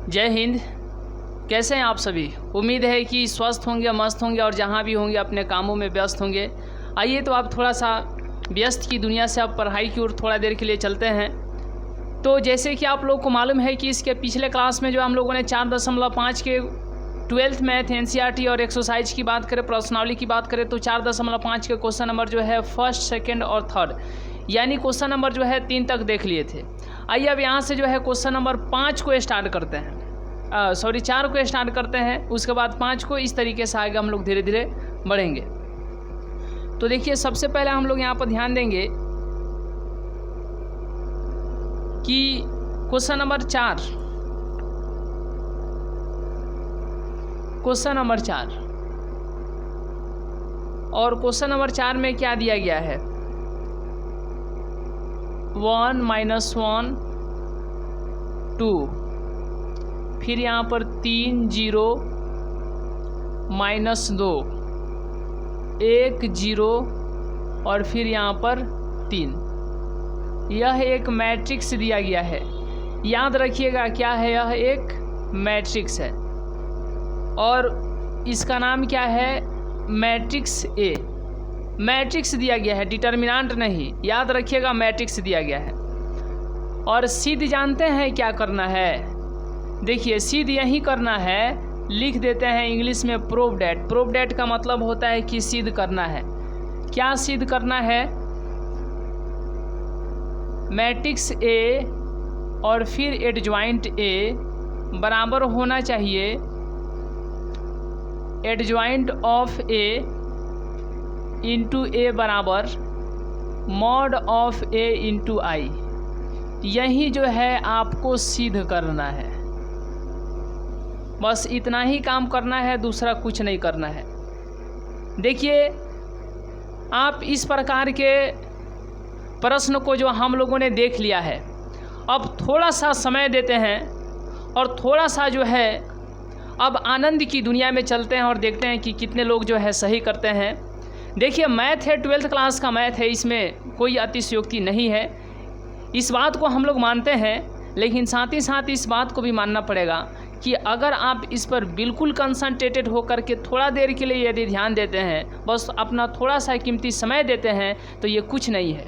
जय हिंद। कैसे हैं आप सभी? उम्मीद है कि स्वस्थ होंगे, मस्त होंगे और जहाँ भी होंगे अपने कामों में व्यस्त होंगे। आइए तो आप थोड़ा सा व्यस्त की दुनिया से आप पढ़ाई की ओर थोड़ा देर के लिए चलते हैं। तो जैसे कि आप लोग को मालूम है कि इसके पिछले क्लास में जो हम लोगों ने 4.5 के 12th मैथ एनसीईआरटी और एक्सरसाइज की बात करें, प्रश्नावली की बात करें तो 4.5 के क्वेश्चन नंबर जो है फर्स्ट, सेकंड और थर्ड यानी क्वेश्चन नंबर जो है 3 तक देख लिए थे। आइए अब यहाँ से जो है क्वेश्चन नंबर 5 को स्टार्ट करते हैं, 4 को स्टार्ट करते हैं, उसके बाद 5 को। इस तरीके से आगे हम लोग धीरे धीरे बढ़ेंगे। तो देखिए सबसे पहले हम लोग यहाँ पर ध्यान देंगे कि क्वेश्चन नंबर 4 और क्वेश्चन नंबर 4 में क्या दिया गया है? 1 - 1 2, फिर यहाँ पर 3 0 -2 1 0 और फिर यहाँ पर 3। यह एक मैट्रिक्स दिया गया है। याद रखिएगा क्या है, यह एक मैट्रिक्स है और इसका नाम क्या है? Matrix A. मैट्रिक्स दिया गया है, डिटर्मिनेंट नहीं। याद रखिएगा मैट्रिक्स दिया गया है। और सिद्ध जानते हैं क्या करना है? देखिए सिद्ध यही करना है, लिख देते हैं इंग्लिश में प्रूव डेट। प्रूव डेट का मतलब होता है कि सिद्ध करना है। क्या सिद्ध करना है? मैट्रिक्स ए और फिर एडजॉइंट ए बराबर होना चाहिए एडजॉइंट ऑफ ए इंटू ए बराबर मॉड ऑफ ए इंटू आई। यही जो है आपको सिद्ध करना है। बस इतना ही काम करना है, दूसरा कुछ नहीं करना है। देखिए आप इस प्रकार के प्रश्न को जो हम लोगों ने देख लिया है, अब थोड़ा सा समय देते हैं और थोड़ा सा जो है अब आनंद की दुनिया में चलते हैं और देखते हैं कि कितने लोग जो है सही करते हैं। देखिए मैथ है, 12th क्लास का मैथ है, इसमें कोई अतिशयोक्ति नहीं है। इस बात को हम लोग मानते हैं, लेकिन साथ ही साथ इस बात को भी मानना पड़ेगा कि अगर आप इस पर बिल्कुल कंसंट्रेटेड होकर के थोड़ा देर के लिए यदि ध्यान देते हैं, बस अपना थोड़ा सा कीमती समय देते हैं, तो ये कुछ नहीं है।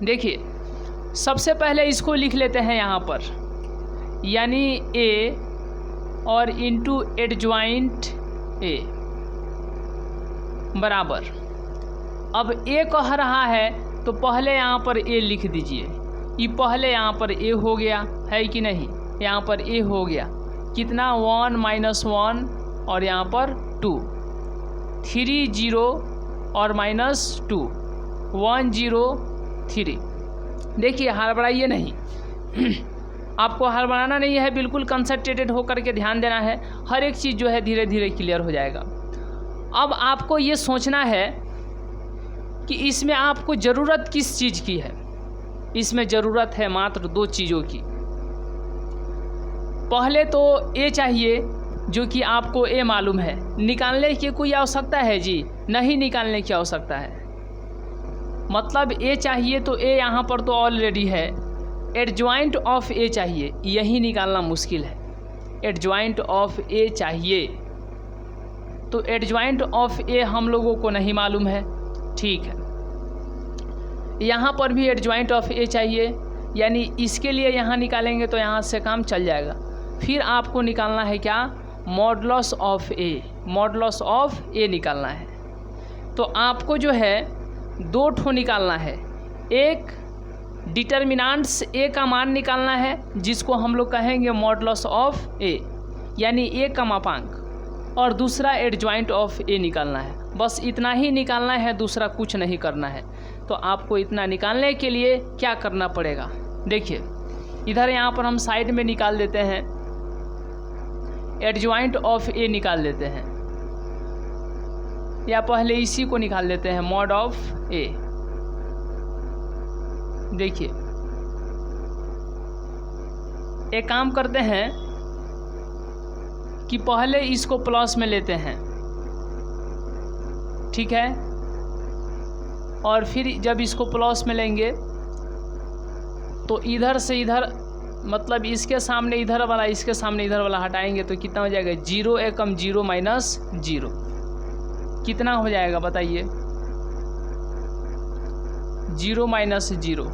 देखिए सबसे पहले इसको लिख लेते हैं यहाँ पर, यानी ए और इंटू एडजॉइंट ए बराबर। अब ए कह रहा है तो पहले यहाँ पर ए लिख दीजिए। ये पहले यहाँ पर ए हो गया है कि नहीं? यहाँ पर ए हो गया। कितना? 1 - 1 और यहाँ पर 2, 3 0 और -2 1 0 3। देखिए हड़बड़ाइए नहीं आपको हड़बड़ाना नहीं है, बिल्कुल कंसंट्रेटेड होकर के ध्यान देना है। हर एक चीज़ जो है धीरे धीरे क्लियर हो जाएगा। अब आपको ये सोचना है कि इसमें आपको ज़रूरत किस चीज़ की है। इसमें ज़रूरत है मात्र 2 चीज़ों की। पहले तो ए चाहिए, जो कि आपको ए मालूम है। निकालने की कोई आवश्यकता है जी? नहीं निकालने की आवश्यकता है। मतलब ए चाहिए तो ए यहाँ पर तो ऑलरेडी है। एडजॉइंट ऑफ ए चाहिए, यही निकालना मुश्किल है। एडजॉइंट ऑफ ए चाहिए तो एडजॉइंट ऑफ ए हम लोगों को नहीं मालूम है, ठीक है। यहाँ पर भी एडजॉइंट ऑफ ए चाहिए, यानी इसके लिए यहाँ निकालेंगे तो यहाँ से काम चल जाएगा। फिर आपको निकालना है क्या? Modulus of A. Modulus of A निकालना है। तो आपको जो है 2 ठो निकालना है। एक डिटर्मिनेंट्स ए का मान निकालना है, जिसको हम लोग कहेंगे मॉडुलस ऑफ ए, यानी ए का मापांक, और दूसरा एडजॉइंट ऑफ ए निकालना है। बस इतना ही निकालना है, दूसरा कुछ नहीं करना है। तो आपको इतना निकालने के लिए क्या करना पड़ेगा? देखिए इधर यहाँ पर हम साइड में निकाल देते हैं, एडजॉइंट ऑफ ए निकाल देते हैं, या पहले इसी को निकाल देते हैं, मॉड ऑफ ए। देखिए एक काम करते हैं कि पहले इसको प्लस में लेते हैं, ठीक है, और फिर जब इसको प्लस में लेंगे तो इधर से इधर मतलब इसके सामने इधर वाला, इसके सामने इधर वाला हटाएंगे तो कितना हो जाएगा, 0 एकम 0 माइनस 0, कितना हो जाएगा बताइए, 0 माइनस 0।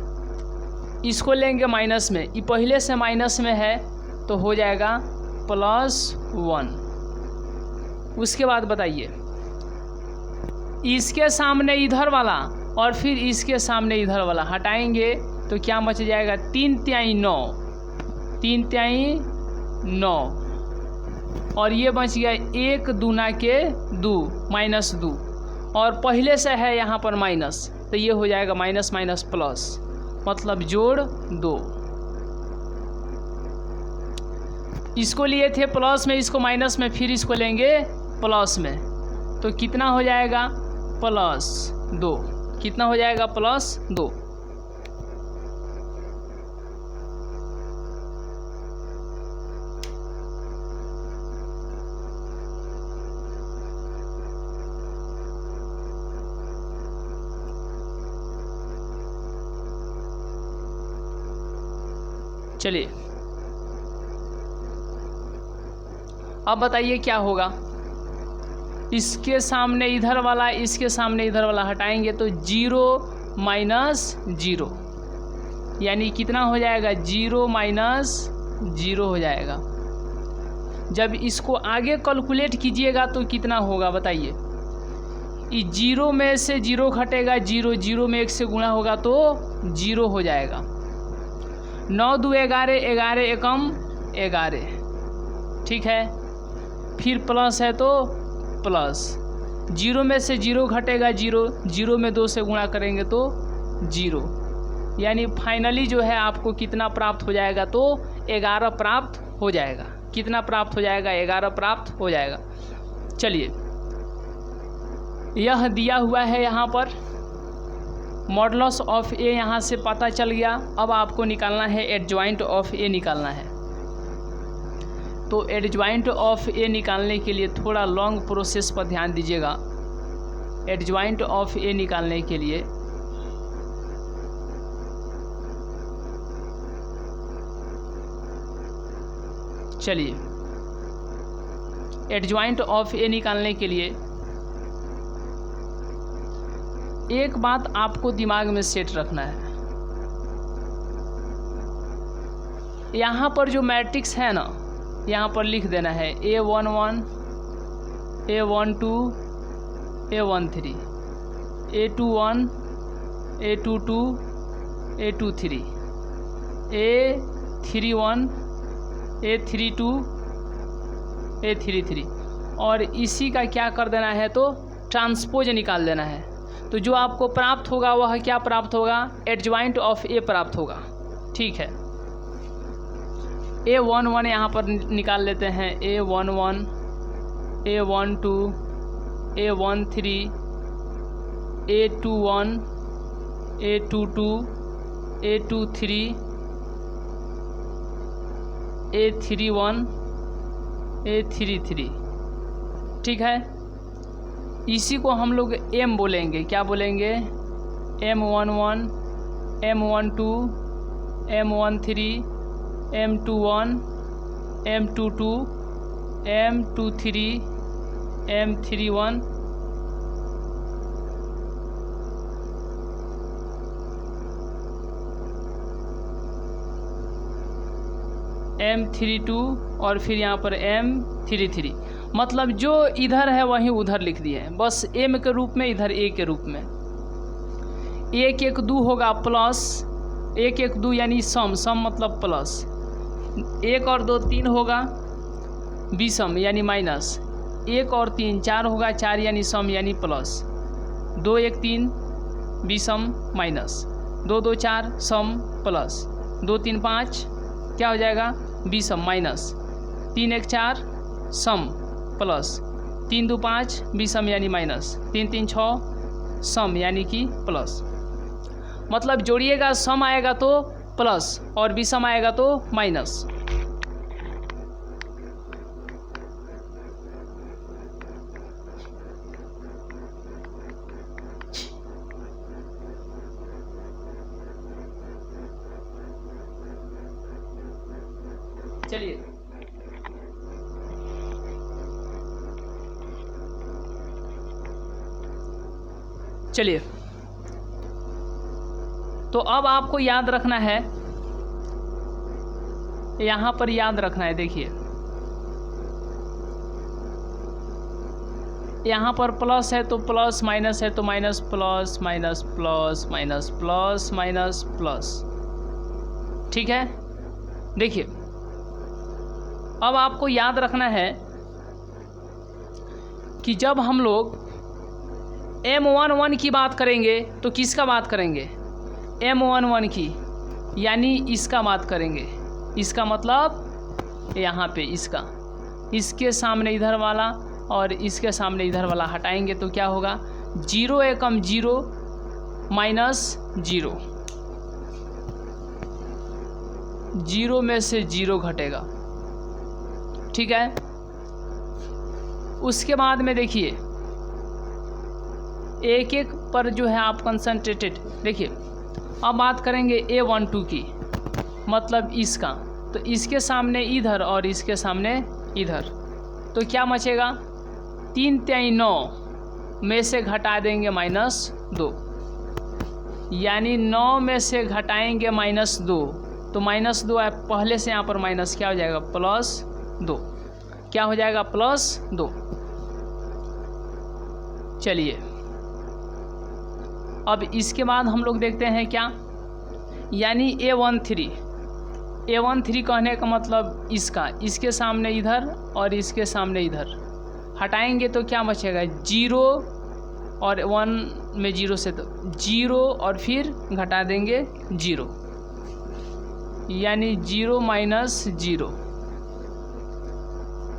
इसको लेंगे माइनस में, ये पहले से माइनस में है तो हो जाएगा +1। उसके बाद बताइए इसके सामने इधर वाला और फिर इसके सामने इधर वाला हटाएंगे तो क्या बच जाएगा, 3 तिहाई 9, 3 तिहाई 9, और ये बच गया 1 दूना के 2 माइनस 2, और पहले से है यहाँ पर माइनस तो ये हो जाएगा माइनस माइनस प्लस, मतलब जोड़ 2। इसको लिए थे प्लस में, इसको माइनस में, फिर इसको लेंगे प्लस में तो कितना हो जाएगा, +2। कितना हो जाएगा, +2। चलिए अब बताइए क्या होगा, इसके सामने इधर वाला, इसके सामने इधर वाला हटाएंगे तो 0 माइनस 0, यानी कितना हो जाएगा, 0 माइनस 0 हो जाएगा। जब इसको आगे कैलकुलेट कीजिएगा तो कितना होगा बताइए, इस 0 में से 0 घटेगा, 0 0 में 1 से गुणा होगा तो 0 हो जाएगा। 9 2 11, 11 एकम 11, ठीक है, फिर प्लस है तो प्लस, 0 में से 0 घटेगा, 0 0 में 2 से गुणा करेंगे तो 0, यानी फाइनली जो है आपको कितना प्राप्त हो जाएगा, तो 11 प्राप्त हो जाएगा। कितना प्राप्त हो जाएगा, 11 प्राप्त हो जाएगा। चलिए यह दिया हुआ है यहाँ पर, मॉडुलस ऑफ ए यहाँ से पता चल गया। अब आपको निकालना है एडजॉइंट ऑफ ए निकालना है। तो एडजॉइंट ऑफ ए निकालने के लिए थोड़ा लॉन्ग प्रोसेस पर ध्यान दीजिएगा। एडजॉइंट ऑफ ए निकालने के लिए चलिए एडजॉइंट ऑफ ए निकालने के लिए एक बात आपको दिमाग में सेट रखना है, यहाँ पर जो मैट्रिक्स है ना, यहाँ पर लिख देना है A11, A12, A13, A21, A22, A23, A31, A32, A33, और इसी का क्या कर देना है, तो ट्रांसपोज निकाल देना है। तो जो आपको प्राप्त होगा वह क्या प्राप्त होगा, एडजॉइंट ऑफ ए प्राप्त होगा। ठीक है, A11 यहाँ पर निकाल लेते हैं, A11, A12, A13, A21, A22, A23, A31, A33। ठीक है, इसी को हम लोग M बोलेंगे। क्या बोलेंगे, M11, M12, M13, M21, M22, M23, M31, M32 और फिर यहाँ पर M33। मतलब जो इधर है वहीं उधर लिख दिए हैं, बस M के रूप में, इधर A के रूप में। 1 1 2 होगा प्लस, 1 1 2 यानी सम, सम मतलब प्लस। 1 और 2 3 होगा, विषम यानी माइनस। 1 और 3 4 होगा, 4 यानी सम यानी प्लस। 2 1 3 विषम माइनस, 2 2 4 सम प्लस, 2 3 5 क्या हो जाएगा, विषम माइनस। 3 1 4 सम प्लस, 3 2 5 विषम यानी माइनस, 3 3 6 सम यानी कि प्लस। मतलब जोड़िएगा, सम आएगा तो प्लस और विषम आएगा तो माइनस। चलिए चलिए, तो अब आपको याद रखना है, यहाँ पर याद रखना है। देखिए यहाँ पर प्लस है तो प्लस, माइनस है तो minus, plus minus plus minus plus minus plus, ठीक है। देखिए अब आपको याद रखना है कि जब हम लोग M11 की बात करेंगे तो किसका बात करेंगे? M11 की, यानी इसका बात करेंगे। इसका मतलब यहाँ पे इसका, इसके सामने इधर वाला और इसके सामने इधर वाला हटाएंगे तो क्या होगा? 0 एकम 0 माइनस 0, 0 में से 0 घटेगा, ठीक है। उसके बाद में देखिए एक एक पर जो है आप कंसंट्रेटेड। देखिए अब बात करेंगे A12 की, मतलब इसका, तो इसके सामने इधर और इसके सामने इधर, तो क्या बचेगा? 3 3 9 में से घटा देंगे -2, यानी 9 में से घटाएंगे -2, तो -2 पहले से यहाँ पर माइनस क्या हो जाएगा? +2, क्या हो जाएगा? +2। चलिए अब इसके बाद हम लोग देखते हैं क्या, यानी A13 कहने का मतलब इसका, इसके सामने इधर और इसके सामने इधर हटाएंगे तो क्या बचेगा? 0 और 1 में 0 से तो 0 और फिर घटा देंगे 0, यानी 0 माइनस 0।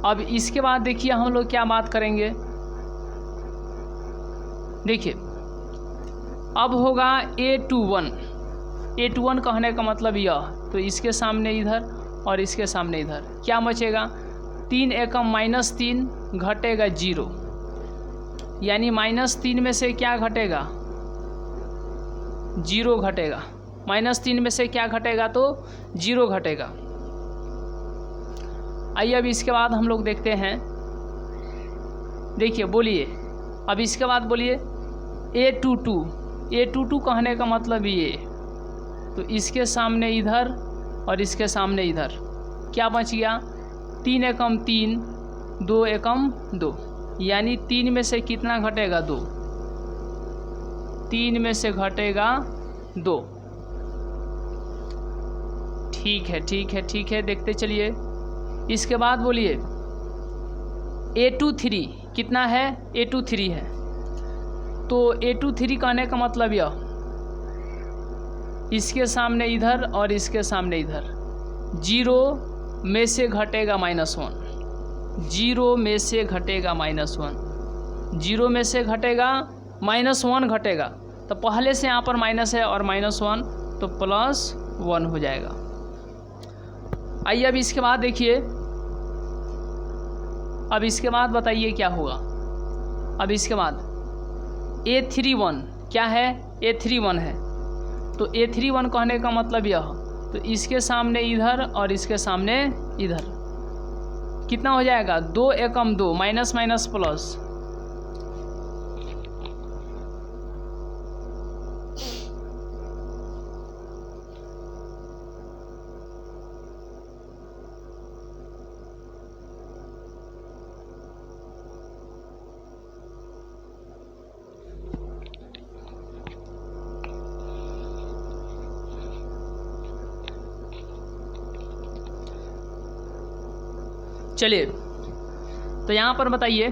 अब इसके बाद देखिए हम लोग क्या बात करेंगे। देखिए अब होगा A21 कहने का मतलब यह, तो इसके सामने इधर और इसके सामने इधर क्या बचेगा? 3 एकम -3 घटेगा 0, यानी -3 में से क्या घटेगा? 0 घटेगा। -3 में से क्या घटेगा? तो 0 घटेगा। आइए अब इसके बाद हम लोग देखते हैं। देखिए बोलिए, अब इसके बाद बोलिए A22 कहने का मतलब ये, तो इसके सामने इधर और इसके सामने इधर क्या बच गया? 3 एकम 3 2 एकम 2, यानी 3 में से कितना घटेगा? 2, 3 में से घटेगा 2, ठीक है ठीक है ठीक है। देखते चलिए इसके बाद बोलिए A23 कितना है? A23 है, तो A23 कहने का मतलब यह, इसके सामने इधर और इसके सामने इधर 0 में से घटेगा -1, 0 में से घटेगा -1, 0 में से घटेगा -1 घटेगा, तो पहले से यहाँ पर माइनस है और -1 तो +1 हो जाएगा। आइए अब इसके बाद देखिए, अब इसके बाद बताइए क्या होगा। अब इसके बाद A31 क्या है? A31 है, तो A31 कहने का मतलब यह, तो इसके सामने इधर और इसके सामने इधर कितना हो जाएगा? 2 एकम 2 माइनस माइनस प्लस, चलिए तो यहाँ पर बताइए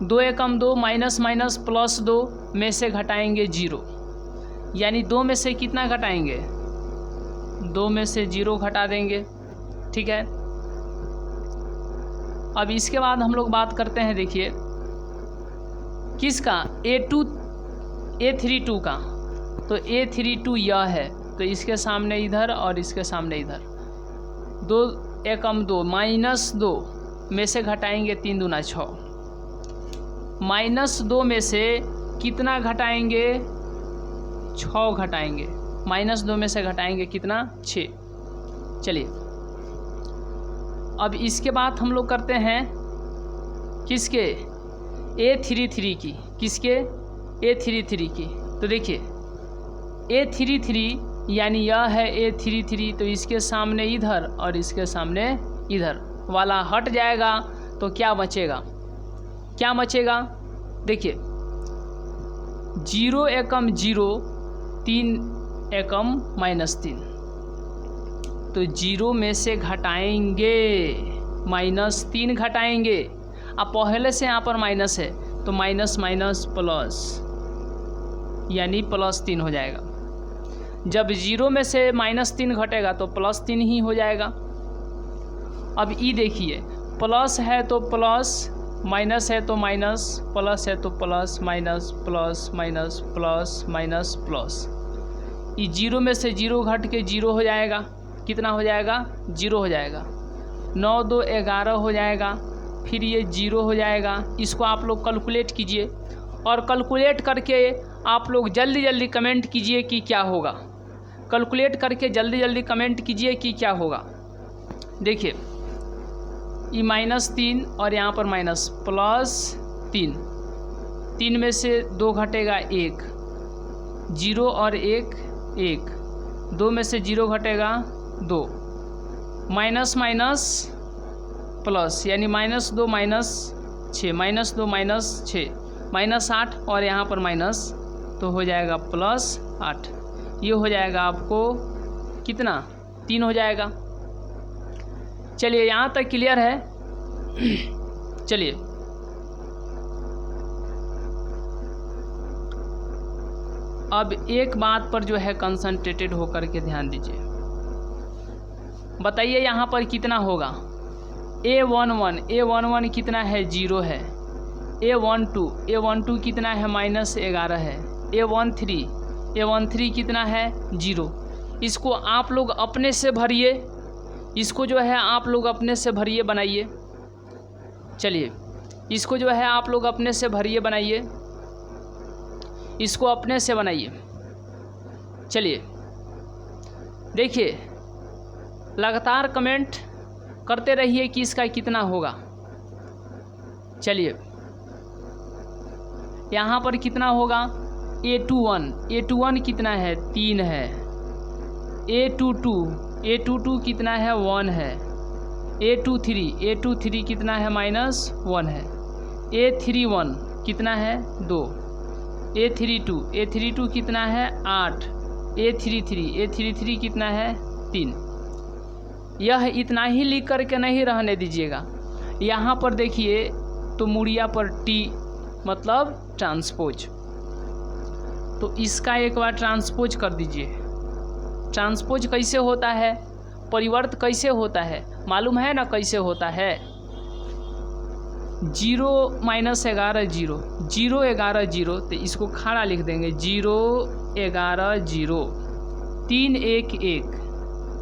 2 एकम 2 माइनस माइनस +2 में से घटाएंगे 0, यानी 2 में से कितना घटाएंगे? 2 में से 0 घटा देंगे, ठीक है। अब इसके बाद हम लोग बात करते हैं, देखिए किसका? A32 का, तो A32 यह है, तो इसके सामने इधर और इसके सामने इधर 2 एकम 2 -2 में से घटाएंगे 3 दूना 6, -2 में से कितना घटाएंगे? 6 घटाएंगे, -2 में से घटाएंगे कितना? 6। चलिए अब इसके बाद हम लोग करते हैं किसके, A33 की, किसके, A33 की। तो देखिए A33 यानी यह है A33, तो इसके सामने इधर और इसके सामने इधर वाला हट जाएगा, तो क्या बचेगा, क्या बचेगा, देखिए 0 एकम 0, 3 एकम -3, तो 0 में से घटाएंगे -3 घटाएंगे। अब पहले से यहाँ पर माइनस है तो माइनस माइनस प्लस यानी +3 हो जाएगा। जब 0 में से -3 घटेगा तो +3 ही हो जाएगा। अब ई देखिए, प्लस है तो प्लस, माइनस है तो माइनस, प्लस है तो plus, minus plus minus plus minus plus. ये 0 में से 0 घट के 0 हो जाएगा, कितना हो जाएगा, 0 हो जाएगा। 9 2 11 हो जाएगा, फिर ये 0 हो जाएगा। इसको आप लोग कैलकुलेट कीजिए और कैलकुलेट करके आप लोग जल्दी जल्दी कमेंट कीजिए कि क्या होगा। कैलकुलेट करके जल्दी जल्दी कमेंट कीजिए कि क्या होगा। देखिए ये -3 और यहाँ पर माइनस +3, 3 में से 2 घटेगा 1, 0 और 1 1, 2 में से 0 घटेगा 2, माइनस माइनस प्लस यानी -2 -6, -2 -6 -8 और यहाँ पर माइनस, तो हो जाएगा +8। ये हो जाएगा आपको कितना, 3 हो जाएगा। चलिए यहाँ तक क्लियर है। चलिए अब एक बात पर जो है कंसंट्रेटेड होकर के ध्यान दीजिए। बताइए यहाँ पर कितना होगा। A11 कितना है, 0 है। A12 कितना है, -11 है। A13 कितना है, 0। इसको आप लोग अपने से भरिए, इसको जो है आप लोग अपने से भरिए, बनाइए। चलिए इसको जो है आप लोग अपने से भरिए, बनाइए, इसको अपने से बनाइए। चलिए देखिए लगातार कमेंट करते रहिए कि इसका कितना होगा। चलिए यहाँ पर कितना होगा, A21 कितना है, 3 है। A22 कितना है, 1 है। A23 कितना है, -1 है। A31 कितना है, 2। A32 कितना है, 8। A33 कितना है, 3। यह इतना ही लिख करके नहीं रहने दीजिएगा। यहाँ पर देखिए तो मुड़िया पर T मतलब ट्रांसपोज, तो इसका एक बार ट्रांसपोज कर दीजिए। ट्रांसपोज कैसे होता है, परिवर्त कैसे होता है, मालूम है ना कैसे होता है। 0 -11 0, 0 11 0, तो इसको खड़ा लिख देंगे 0 11 0, 3 1 1,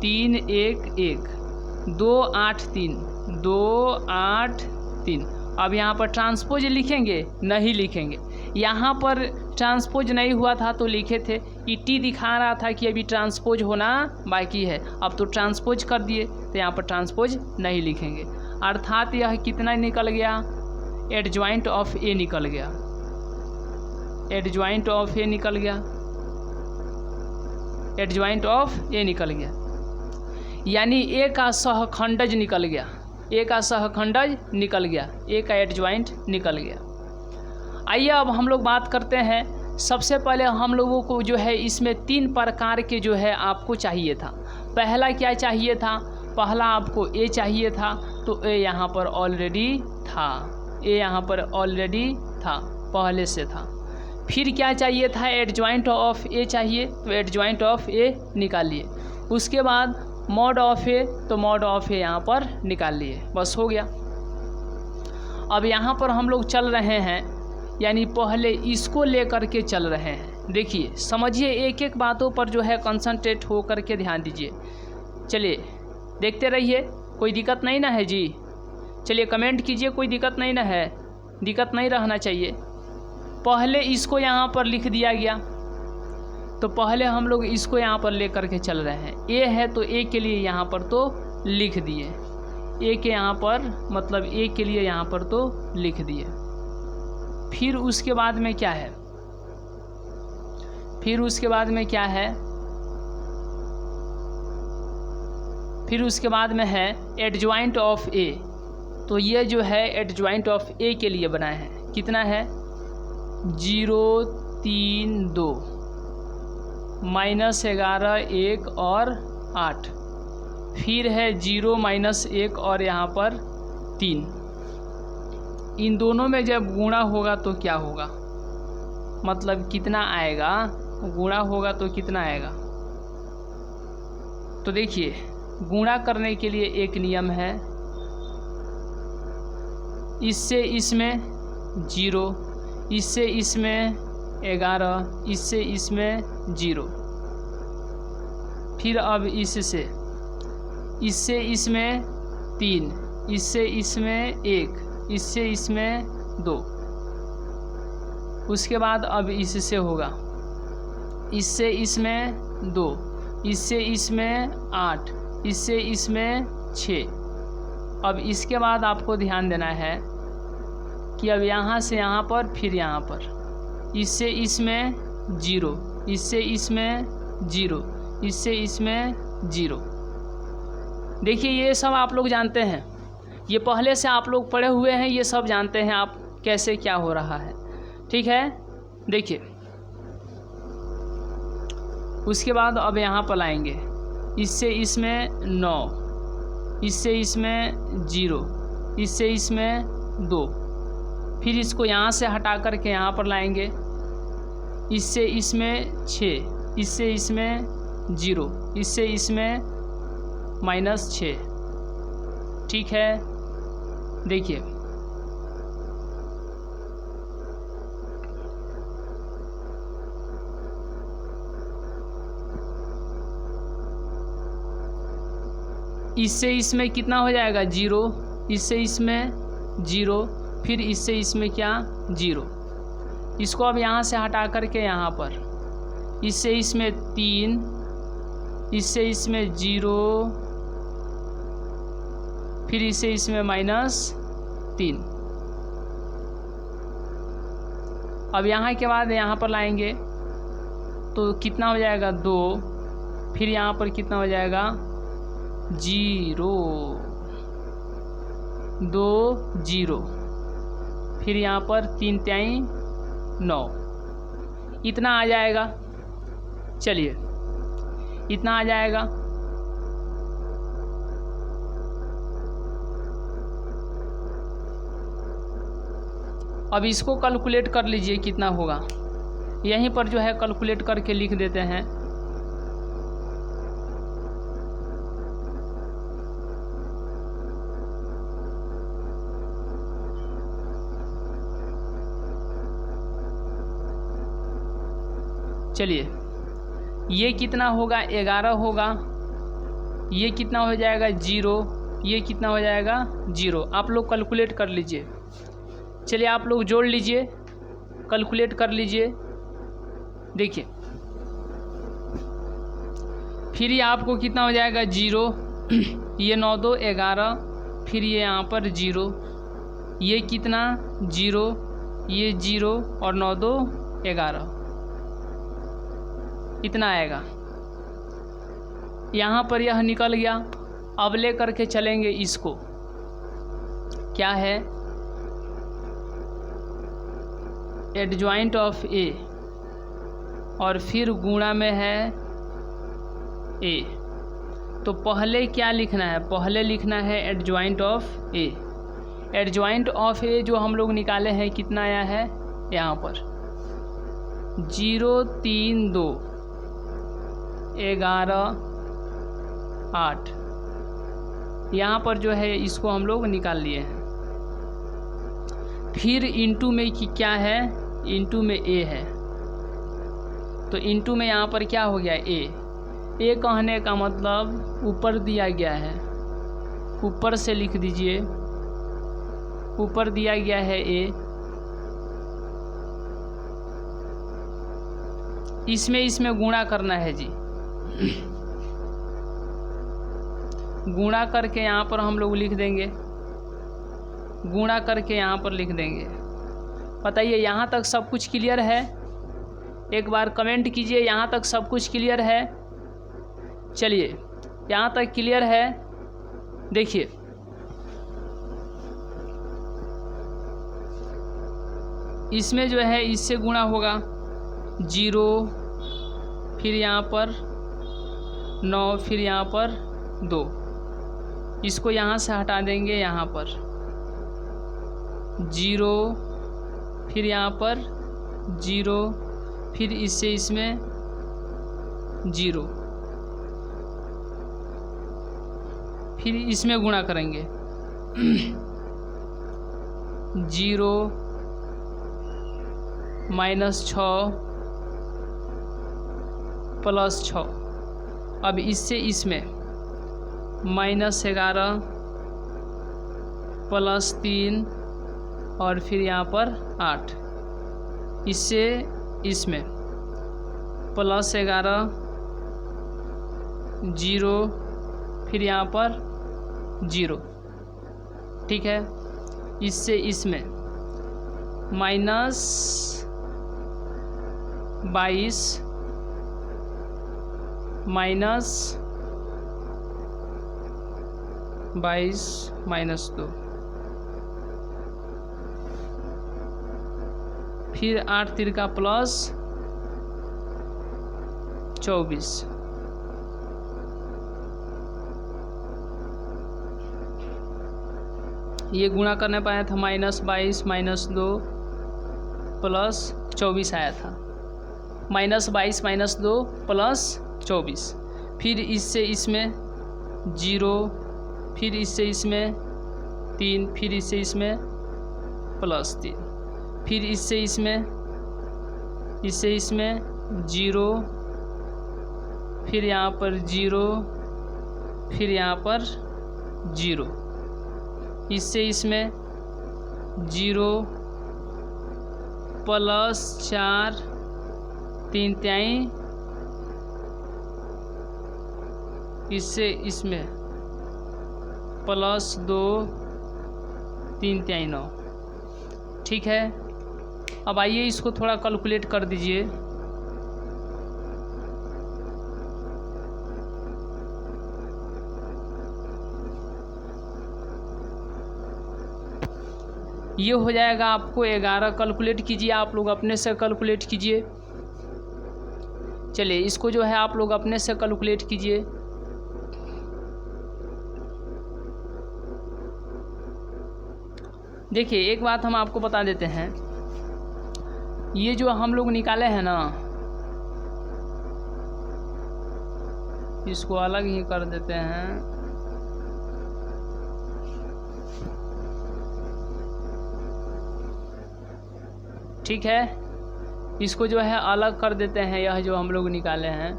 3 1 1, 2 8 3, 2 8 3। अब यहाँ पर ट्रांसपोज लिखेंगे, नहीं लिखेंगे। यहाँ पर ट्रांसपोज नहीं हुआ था तो लिखे थे, ई टी दिखा रहा था कि अभी ट्रांसपोज होना बाकी है। अब तो ट्रांसपोज कर दिए तो यहाँ पर ट्रांसपोज नहीं लिखेंगे। अर्थात यह कितना निकल गया, एडजॉइंट ऑफ ए निकल गया, एडजॉइंट ऑफ ए निकल गया, एडजॉइंट ऑफ ए निकल गया, यानी ए का सहखंडज निकल गया, ए का सहखंडज निकल गया, ए का एडजॉइंट निकल गया। आइए अब हम लोग बात करते हैं। सबसे पहले हम लोगों को जो है इसमें 3 प्रकार के जो है आपको चाहिए था। पहला क्या चाहिए था, पहला आपको ए चाहिए था, तो ए यहाँ पर ऑलरेडी था, ए यहाँ पर ऑलरेडी था, पहले से था। फिर क्या चाहिए था, एडजॉइंट ऑफ ए चाहिए, तो एडजॉइंट ऑफ ए निकालिए। उसके बाद मॉड ऑफ ए, तो मॉड ऑफ ए यहाँ पर निकाल लिए, बस हो गया। अब यहाँ पर हम लोग चल रहे हैं, यानी पहले इसको लेकर के चल रहे हैं। देखिए समझिए, एक एक बातों पर जो है कंसंट्रेट हो करके ध्यान दीजिए। चलिए देखते रहिए, कोई दिक्कत नहीं ना है जी। चलिए कमेंट कीजिए, कोई दिक्कत नहीं ना है, दिक्कत नहीं रहना चाहिए। पहले इसको यहाँ पर लिख दिया गया, तो पहले हम लोग इसको यहाँ पर ले करके चल रहे हैं। ए है तो ए के लिए यहाँ पर तो लिख दिए, ए के यहाँ पर मतलब ए के लिए यहाँ पर तो लिख दिए। फिर उसके बाद में क्या है, फिर उसके बाद में क्या है, फिर उसके बाद में है एडजॉइंट ऑफ ए। तो ये जो है एडजॉइंट ऑफ ए के लिए बनाए हैं। कितना है 0 3 2 -11 1 और 8। फिर है 0 -1 और यहाँ पर 3। इन दोनों में जब गुणा होगा तो क्या होगा, मतलब कितना आएगा, गुणा होगा तो कितना आएगा। तो देखिए गुणा करने के लिए एक नियम है, इससे इसमें 0, इससे इसमें 11, इससे इसमें 0। फिर अब इससे इसमें 3, इससे इसमें 1, इससे इसमें 2। उसके बाद अब इससे होगा, इससे इसमें 2, इससे इसमें 8, इससे इसमें 6। अब इसके बाद आपको ध्यान देना है कि अब यहाँ से यहाँ पर, फिर यहाँ पर, इससे इसमें 0, इससे इसमें 0, इससे इसमें 0। देखिए ये सब आप लोग जानते हैं, ये पहले से आप लोग पढ़े हुए हैं, ये सब जानते हैं आप कैसे क्या हो रहा है। ठीक है, देखिए उसके बाद अब यहाँ पर लाएंगे, इससे इसमें 9, इससे इसमें 0, इससे इसमें 2। फिर इसको यहाँ से हटा कर के यहाँ पर लाएंगे, इससे इसमें 6, इससे इसमें 0, इससे इसमें -6। ठीक है, देखिए इससे इसमें कितना हो जाएगा 0, इससे इसमें 0, फिर इससे इसमें क्या 0। इसको अब यहाँ से हटा कर के यहाँ पर, इससे इसमें 3, इससे इसमें 0, फिर इससे इसमें -3। अब यहाँ के बाद यहाँ पर लाएंगे तो कितना हो जाएगा 2, फिर यहाँ पर कितना हो जाएगा 0 2 0, फिर यहाँ पर 3 3 9। इतना आ जाएगा। चलिए इतना आ जाएगा। अब इसको कैलकुलेट कर लीजिए कितना होगा, यहीं पर जो है कैलकुलेट करके लिख देते हैं। चलिए ये कितना होगा 11 होगा, ये कितना हो जाएगा 0, ये कितना हो जाएगा 0। आप लोग कैलकुलेट कर लीजिए। चलिए आप लोग जोड़ लीजिए, कैलकुलेट कर लीजिए। देखिए फिर ये आपको कितना हो जाएगा 0, ये 9 2 11, फिर ये यहाँ पर 0, ये कितना 0, ये 0 और 9 2 11, इतना आएगा। यहाँ पर यह निकल गया। अब ले करके चलेंगे इसको, क्या है एडजॉइंट ऑफ ए, और फिर गुणा में है ए। तो पहले क्या लिखना है, पहले लिखना है adjoint of A. Adjoint of A जो हम लोग निकाले हैं कितना आया है, यहाँ पर 0 3 2 11 8, यहाँ पर जो है इसको हम लोग निकाल लिए हैं। फिर इंटू में कि क्या है, इंटू में ए है, तो इंटू में यहाँ पर क्या हो गया ए। ए कहने का मतलब ऊपर दिया गया है, ऊपर से लिख दीजिए, ऊपर दिया गया है ए। इसमें गुणा करना है जी। गुणा करके यहाँ पर हम लोग लिख देंगे, गुणा करके यहाँ पर लिख देंगे। बताइए यहाँ तक सब कुछ क्लियर है? एक बार कमेंट कीजिए यहाँ तक सब कुछ क्लियर है। चलिए यहाँ तक क्लियर है। देखिए इसमें जो है इससे गुणा होगा 0, फिर यहाँ पर 9, फिर यहाँ पर 2, इसको यहाँ से हटा देंगे, यहाँ पर 0, फिर यहाँ पर 0, फिर इससे इसमें 0, फिर इसमें गुणा करेंगे 0 -6 + 6। अब इससे इसमें -11 + 3 और फिर यहाँ पर 8, इससे इसमें +11 0, फिर यहाँ पर 0, ठीक है। इससे इसमें -22 -2, फिर 8 तिरका +24, ये गुणा करने पाया था -22 -2 +24 आया था, -22 -2 +24, फिर इससे इसमें 0, फिर इससे इसमें 3, फिर इससे इसमें +3, फिर इससे इसमें 0, फिर यहाँ पर 0, फिर यहाँ पर 0, इससे इसमें 0 +4 3 तिहाई, इससे इसमें +2 3 तिहाई 9, ठीक है। अब आइए इसको थोड़ा कैलकुलेट कर दीजिए। ये हो जाएगा आपको 11। कैलकुलेट कीजिए, आप लोग अपने से कैलकुलेट कीजिए। चलिए इसको जो है आप लोग अपने से कैलकुलेट कीजिए। देखिए एक बात हम आपको बता देते हैं, ये जो हम लोग निकाले हैं ना, इसको अलग ही कर देते हैं। ठीक है, इसको जो है अलग कर देते हैं। यह जो हम लोग निकाले हैं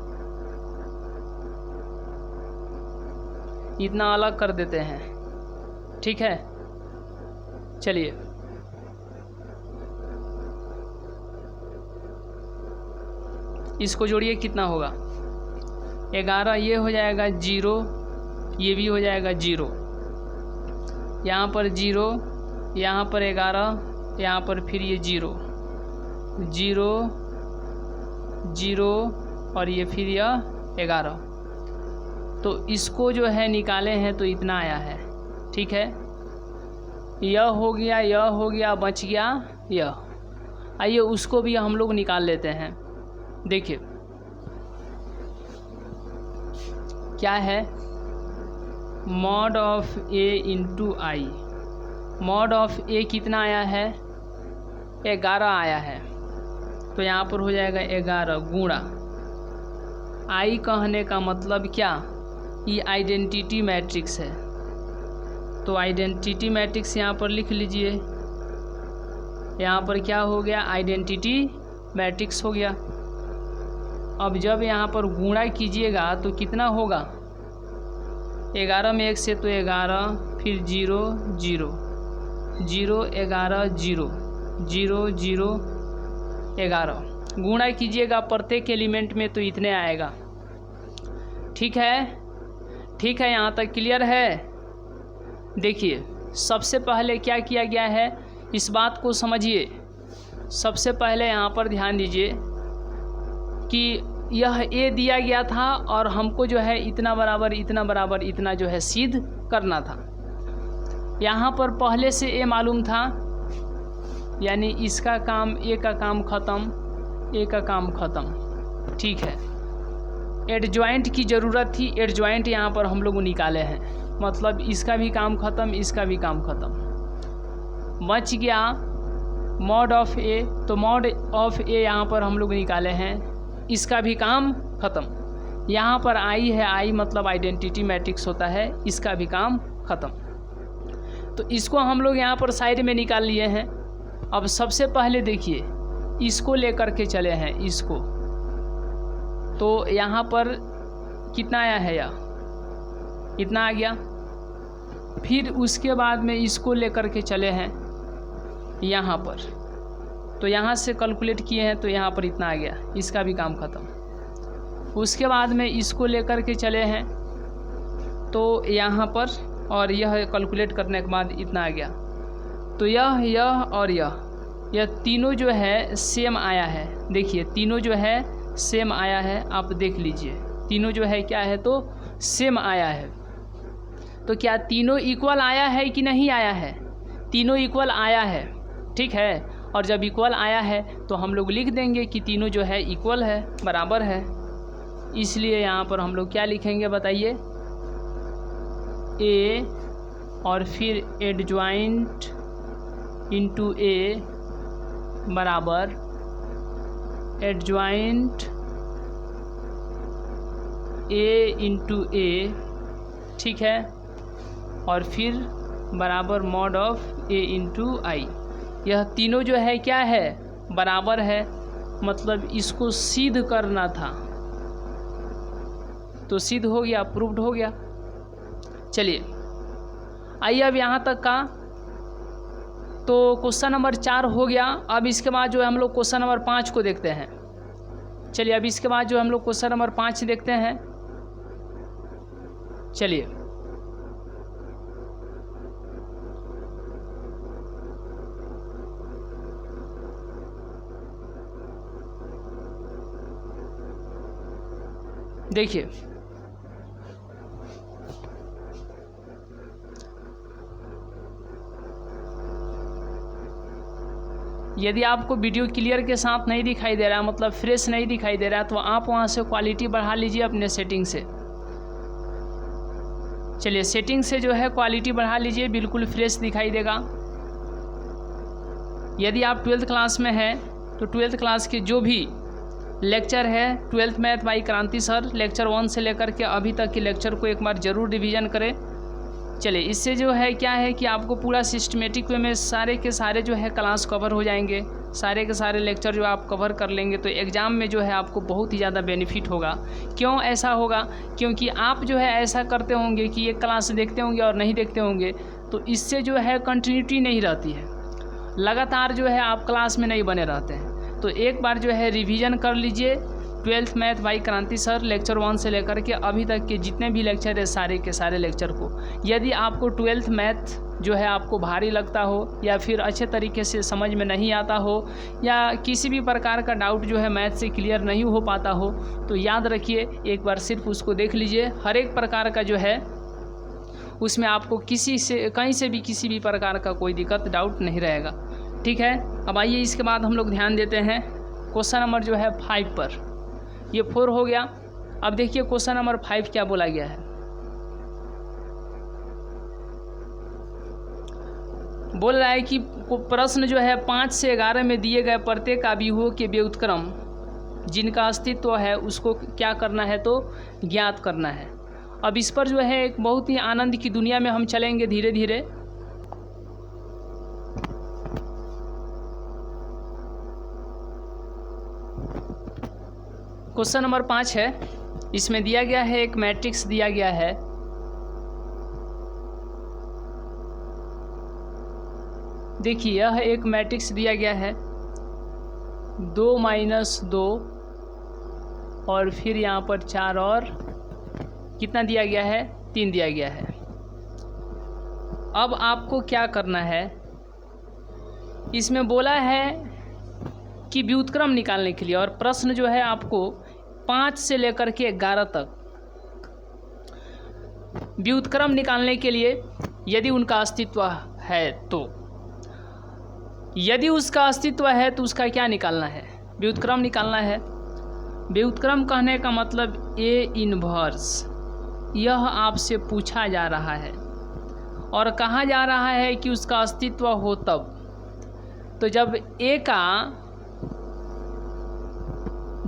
इतना अलग कर देते हैं, ठीक है। चलिए इसको जोड़िए, कितना होगा 11, ये हो जाएगा 0, ये भी हो जाएगा 0, यहाँ पर 0, यहाँ पर 11, यहाँ पर फिर ये 0 0 0 और ये फिर यह 11। तो इसको जो है निकाले हैं तो इतना आया है, ठीक है। यह हो गया, यह हो गया, बच गया यह। आइए उसको भी हम लोग निकाल लेते हैं। देखिए क्या है, mod of a into I. Mod of a कितना आया है 11 आया है, तो यहाँ पर हो जाएगा 11 गुणा आई। कहने का मतलब क्या, ये आइडेंटिटी मैट्रिक्स है, तो आइडेंटिटी मैट्रिक्स यहाँ पर लिख लीजिए। यहाँ पर क्या हो गया, आइडेंटिटी मैट्रिक्स हो गया। अब जब यहाँ पर गुणा कीजिएगा तो कितना होगा, 11 में 1 से तो 11, फिर 0 0 0 11 0 0 0 11। गुणा कीजिएगा प्रत्येक एलिमेंट में तो इतने आएगा, ठीक है। ठीक है, यहाँ तक क्लियर है। देखिए सबसे पहले क्या किया गया है, इस बात को समझिए। सबसे पहले यहाँ पर ध्यान दीजिए कि यह ए दिया गया था और हमको जो है इतना बराबर इतना बराबर इतना जो है सिद्ध करना था। यहाँ पर पहले से ए मालूम था, यानी इसका काम, ए का काम ख़त्म, ए का काम ख़त्म। ठीक है, एडजॉइंट की ज़रूरत थी, एडजॉइंट यहाँ पर हम लोग निकाले हैं, मतलब इसका भी काम ख़त्म, इसका भी काम ख़त्म। बच गया मॉड ऑफ ए, तो मॉड ऑफ ए यहाँ पर हम लोग निकाले हैं, इसका भी काम ख़त्म। यहाँ पर आई है, आई मतलब आइडेंटिटी मैट्रिक्स होता है, इसका भी काम ख़त्म। तो इसको हम लोग यहाँ पर साइड में निकाल लिए हैं। अब सबसे पहले देखिए इसको लेकर के चले हैं, इसको, तो यहाँ पर कितना आया है, या इतना आ गया। फिर उसके बाद में इसको लेकर के चले हैं यहाँ पर, तो यहाँ से कैलकुलेट किए हैं तो यहाँ पर इतना आ गया, इसका भी काम ख़त्म। उसके बाद में इसको लेकर के चले हैं तो यहाँ पर, और यह कैलकुलेट करने के बाद इतना आ गया। तो यह और यह तीनों जो है सेम आया है। देखिए तीनों जो है सेम आया है, आप देख लीजिए, तीनों जो है क्या है तो सेम आया है। तो क्या तीनों इक्वल आया है कि नहीं आया है? तीनों इक्वल आया है, ठीक है। और जब इक्वल आया है तो हम लोग लिख देंगे कि तीनों जो है इक्वल है, बराबर है। इसलिए यहाँ पर हम लोग क्या लिखेंगे बताइए, ए और फिर एडजॉइंट इंटू ए बराबर एडजॉइंट ए इंटू ए, ठीक है, और फिर बराबर मॉड ऑफ ए इंटू आई। यह तीनों जो है क्या है, बराबर है, मतलब इसको सिद्ध करना था, तो सिद्ध हो गया, प्रूव्ड हो गया। चलिए आइए अब यहाँ तक का तो क्वेश्चन नंबर 4 हो गया। अब इसके बाद जो है हम लोग क्वेश्चन नंबर 5 को देखते हैं। चलिए अब इसके बाद जो हम लोग क्वेश्चन नंबर 5 देखते हैं। चलिए देखिए, यदि आपको वीडियो क्लियर के साथ नहीं दिखाई दे रहा, मतलब फ्रेश नहीं दिखाई दे रहा, तो आप वहाँ से क्वालिटी बढ़ा लीजिए अपने सेटिंग से। चलिए सेटिंग से जो है क्वालिटी बढ़ा लीजिए, बिल्कुल फ्रेश दिखाई देगा। यदि आप 12th क्लास में हैं तो 12th क्लास के जो भी लेक्चर है 12th मैथ बाई क्रांति सर, लेक्चर 1 से लेकर के अभी तक के लेक्चर को एक बार ज़रूर रिवीजन करें। चलिए इससे जो है क्या है कि आपको पूरा सिस्टमेटिक वे में सारे के सारे जो है क्लास कवर हो जाएंगे, सारे के सारे लेक्चर जो आप कवर कर लेंगे तो एग्ज़ाम में जो है आपको बहुत ही ज़्यादा बेनिफिट होगा। क्यों ऐसा होगा? क्योंकि आप जो है ऐसा करते होंगे कि एक क्लास देखते होंगे और नहीं देखते होंगे, तो इससे जो है कंटिन्यूटी नहीं रहती है, लगातार जो है आप क्लास में नहीं बने रहते हैं। तो एक बार जो है रिवीजन कर लीजिए 12th मैथ बाई क्रांति सर, लेक्चर 1 से लेकर के अभी तक के जितने भी लेक्चर है सारे के सारे लेक्चर को। यदि आपको 12th मैथ जो है आपको भारी लगता हो, या फिर अच्छे तरीके से समझ में नहीं आता हो, या किसी भी प्रकार का डाउट जो है मैथ से क्लियर नहीं हो पाता हो, तो याद रखिए एक बार सिर्फ उसको देख लीजिए। हर एक प्रकार का जो है उसमें आपको किसी से कहीं से भी किसी भी प्रकार का कोई दिक्कत डाउट नहीं रहेगा, ठीक है। अब आइए इसके बाद हम लोग ध्यान देते हैं क्वेश्चन नंबर जो है 5 पर। ये 4 हो गया। अब देखिए क्वेश्चन नंबर 5 क्या बोला गया है। बोल रहा है कि प्रश्न जो है 5 से 11 में दिए गए प्रत्येक अवयवों के व्युत्क्रम जिनका अस्तित्व है उसको क्या करना है तो ज्ञात करना है। अब इस पर जो है एक बहुत ही आनंद की दुनिया में हम चलेंगे धीरे धीरे। क्वेश्चन नंबर 5 है, इसमें दिया गया है एक मैट्रिक्स दिया गया है। देखिए यह एक मैट्रिक्स दिया गया है 2 - 2 और फिर यहाँ पर 4 और कितना दिया गया है 3 दिया गया है। अब आपको क्या करना है, इसमें बोला है कि व्युत्क्रम निकालने के लिए, और प्रश्न जो है आपको 5 से लेकर के 11 तक व्युत्क्रम निकालने के लिए, यदि उनका अस्तित्व है तो, यदि उसका अस्तित्व है तो उसका क्या निकालना है, व्युत्क्रम निकालना है। व्युत्क्रम कहने का मतलब ए इनवर्स, यह आपसे पूछा जा रहा है और कहा जा रहा है कि उसका अस्तित्व हो तब। तो जब ए का,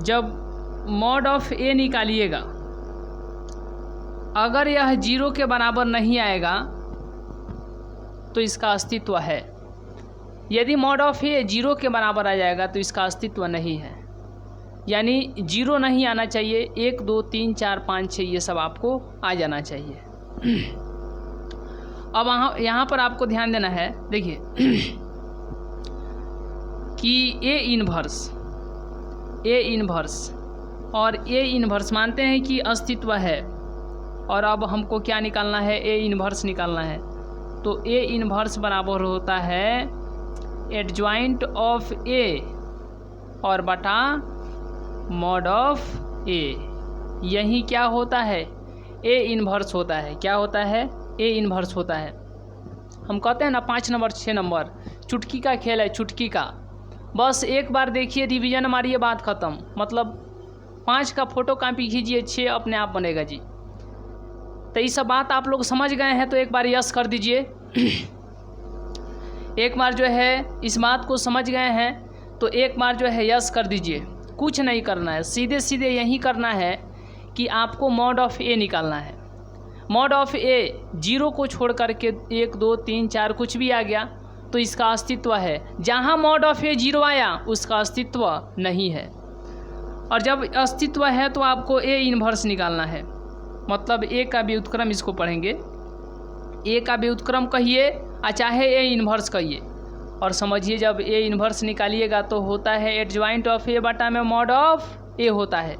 जब मॉड ऑफ ए निकालिएगा, अगर यह 0 के बराबर नहीं आएगा तो इसका अस्तित्व है। यदि मॉड ऑफ ए 0 के बराबर आ जाएगा तो इसका अस्तित्व नहीं है। यानी 0 नहीं आना चाहिए, 1 2 3 4 5 6 ये सब आपको आ जाना चाहिए। अब यहाँ पर आपको ध्यान देना है, देखिए कि ए इनवर्स और ए इनवर्स मानते हैं कि अस्तित्व है, और अब हमको क्या निकालना है, ए इनवर्स निकालना है। तो ए इनवर्स बराबर होता है एडजॉइंट ऑफ ए और बटा मॉड ऑफ ए। यही क्या होता है, ए इनवर्स होता है। क्या होता है, ए इनवर्स होता है। हम कहते हैं ना 5 नंबर 6 नंबर चुटकी का खेल है, चुटकी का। बस एक बार देखिए, रिवीजन मारिए, बात ख़त्म। मतलब 5 का फोटो कॉपी खींचिए, 6 अपने आप बनेगा जी। तो ये सब बात आप लोग समझ गए हैं तो एक बार यस कर दीजिए। एक बार जो है इस बात को समझ गए हैं तो एक बार जो है यस कर दीजिए। कुछ नहीं करना है, सीधे सीधे यही करना है कि आपको मॉड ऑफ ए निकालना है। मॉड ऑफ ए 0 को छोड़ करके 1 2 3 4 कुछ भी आ गया तो इसका अस्तित्व है। जहाँ मॉड ऑफ ए 0 आया उसका अस्तित्व नहीं है। और जब अस्तित्व है तो आपको ए इनवर्स निकालना है। मतलब ए का व्युत्क्रम, इसको पढ़ेंगे, ए का व्युत्क्रम कहिए या चाहे ए इनवर्स कहिए, और समझिए जब ए इनवर्स निकालिएगा तो होता है एडजॉइंट ऑफ ए बटा में मॉड ऑफ ए होता है।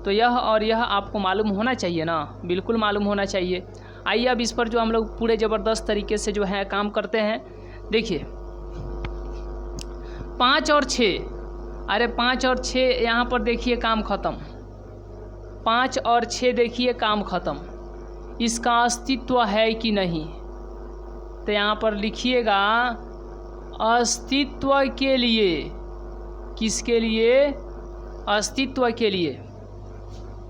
तो यह और यह आपको मालूम होना चाहिए ना, बिल्कुल मालूम होना चाहिए। आइए अब इस पर जो हम लोग पूरे ज़बरदस्त तरीके से जो है काम करते हैं। देखिए 5 और 6, अरे 5 और 6 यहाँ पर देखिए काम ख़त्म। 5 और 6 देखिए काम ख़त्म। इसका अस्तित्व है कि नहीं, तो यहाँ पर लिखिएगा अस्तित्व के लिए। किसके लिए, अस्तित्व के लिए,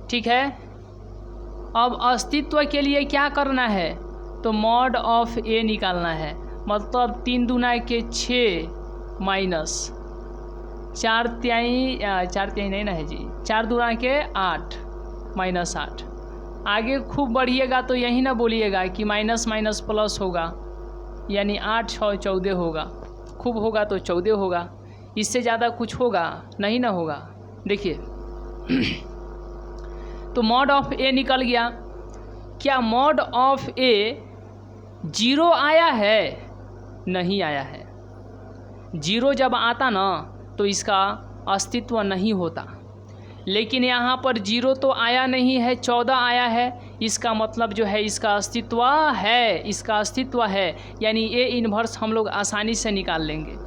ठीक है। अब अस्तित्व के लिए क्या करना है, तो मॉड ऑफ ए निकालना है। मतलब 3 दूना के 6 माइनस 4 तिहाई नहीं ना है जी, 4 दूना के 8 माइनस 8। आगे खूब बढ़िएगा तो यही ना बोलिएगा कि माइनस माइनस प्लस होगा, यानी 8 6 14 होगा। खूब होगा तो 14 होगा, इससे ज़्यादा कुछ होगा नहीं ना होगा। देखिए तो मॉड ऑफ ए निकल गया। क्या मॉड ऑफ ए 0 आया है, नहीं आया है। 0 जब आता ना तो इसका अस्तित्व नहीं होता। लेकिन यहाँ पर 0 तो आया नहीं है, 14 आया है। इसका मतलब जो है इसका अस्तित्व है, इसका अस्तित्व है। यानी ए इनवर्स हम लोग आसानी से निकाल लेंगे।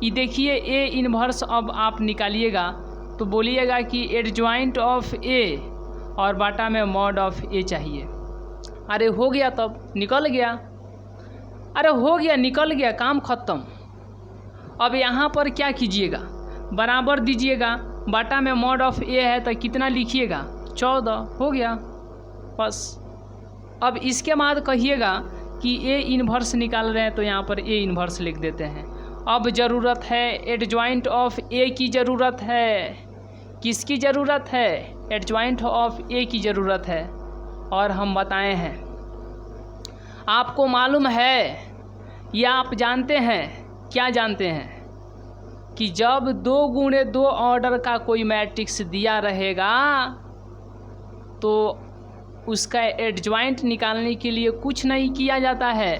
ये देखिए ए इनवर्स अब आप निकालिएगा तो बोलिएगा कि एडजॉइंट ऑफ ए और बाटा में मॉड ऑफ ए चाहिए। अरे हो गया, तब निकल गया। अरे हो गया, निकल गया, काम ख़त्म। अब यहाँ पर क्या कीजिएगा, बराबर दीजिएगा। बाटा में मॉड ऑफ ए है तो कितना लिखिएगा, 14। हो गया बस। अब इसके बाद कहिएगा कि ए इनवर्स निकाल रहे हैं तो यहाँ पर ए इनवर्स लिख देते हैं। अब ज़रूरत है एडजॉइंट ऑफ ए की ज़रूरत है। किसकी ज़रूरत है, एडजॉइंट ऑफ ए की ज़रूरत है। और हम बताए हैं, आपको मालूम है या आप जानते हैं, क्या जानते हैं कि जब 2 गुणे 2 ऑर्डर का कोई मैट्रिक्स दिया रहेगा तो उसका एडजॉइंट निकालने के लिए कुछ नहीं किया जाता है,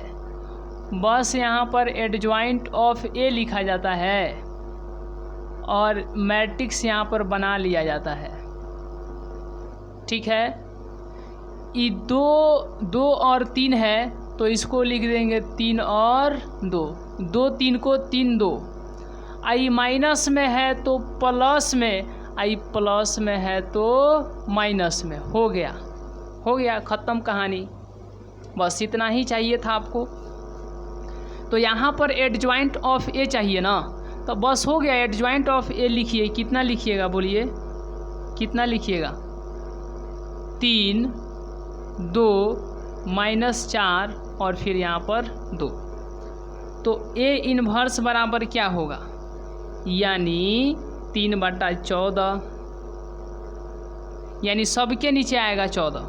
बस यहाँ पर एडजॉइंट ऑफ ए लिखा जाता है और मैट्रिक्स यहाँ पर बना लिया जाता है। ठीक है, ये 2 और 3 है तो इसको लिख देंगे 3 और 2, 2 3 को 3 2। आई माइनस में है तो प्लस में, आई प्लस में है तो माइनस में। हो गया ख़त्म कहानी। बस इतना ही चाहिए था आपको। तो यहाँ पर एडजॉइंट ऑफ ए चाहिए ना, तो बस हो गया। एडजॉइंट ऑफ ए लिखिए, कितना लिखिएगा बोलिए, कितना लिखिएगा? 3 2 -4 और फिर यहाँ पर 2। तो ए इन्वर्स बराबर क्या होगा? यानी 3/14, यानी सबके नीचे आएगा 14,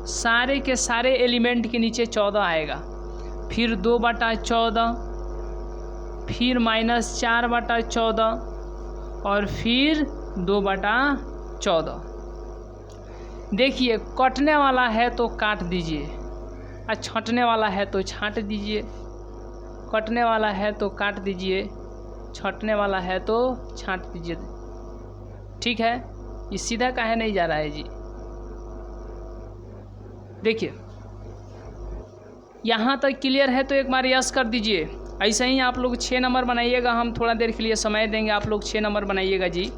सारे के सारे एलिमेंट के नीचे 14 आएगा। फिर 2/14, फिर -4/14 और फिर 2/14। देखिए कटने वाला है तो काट दीजिए और छँटने वाला है तो छाँट दीजिए। कटने वाला है तो काट दीजिए, छँटने वाला है तो छाँट दीजिए। ठीक है, ये सीधा काहे नहीं जा रहा है जी? देखिए यहाँ तक क्लियर है तो एक बार यस कर दीजिए। ऐसे ही आप लोग 6 नंबर बनाइएगा, हम थोड़ा देर के लिए समय देंगे, आप लोग 6 नंबर बनाइएगा जी।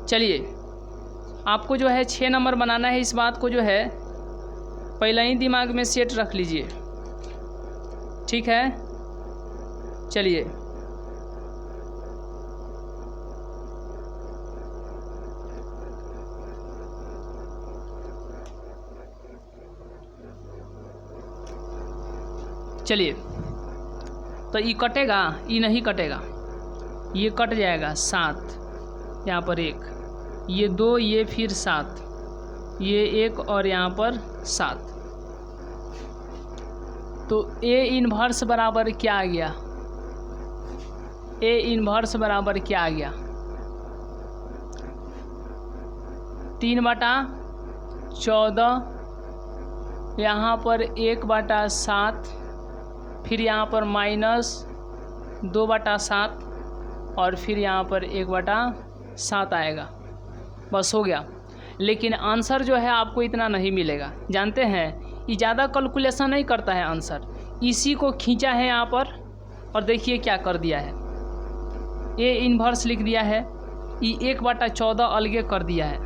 चलिए आपको जो है 6 नंबर बनाना है, इस बात को जो है पहले ही दिमाग में सेट रख लीजिए। ठीक है, चलिए चलिए। तो ये कटेगा, ये नहीं कटेगा, ये कट जाएगा 7, यहाँ पर 1, ये 2, ये फिर 7, ये 1 और यहाँ पर 7। तो ए इन्वर्स बराबर क्या आ गया? ए इन्वर्स बराबर क्या आ गया? 3/14, यहाँ पर 1/7, फिर यहाँ पर -2/7 और फिर यहाँ पर 1/7 आएगा। बस हो गया। लेकिन आंसर जो है आपको इतना नहीं मिलेगा। जानते हैं ये ज़्यादा कैलकुलेशन नहीं करता है आंसर, इसी को खींचा है यहाँ पर और देखिए क्या कर दिया है। ए इन्वर्स लिख दिया है, ये 1/14 अलगे कर दिया है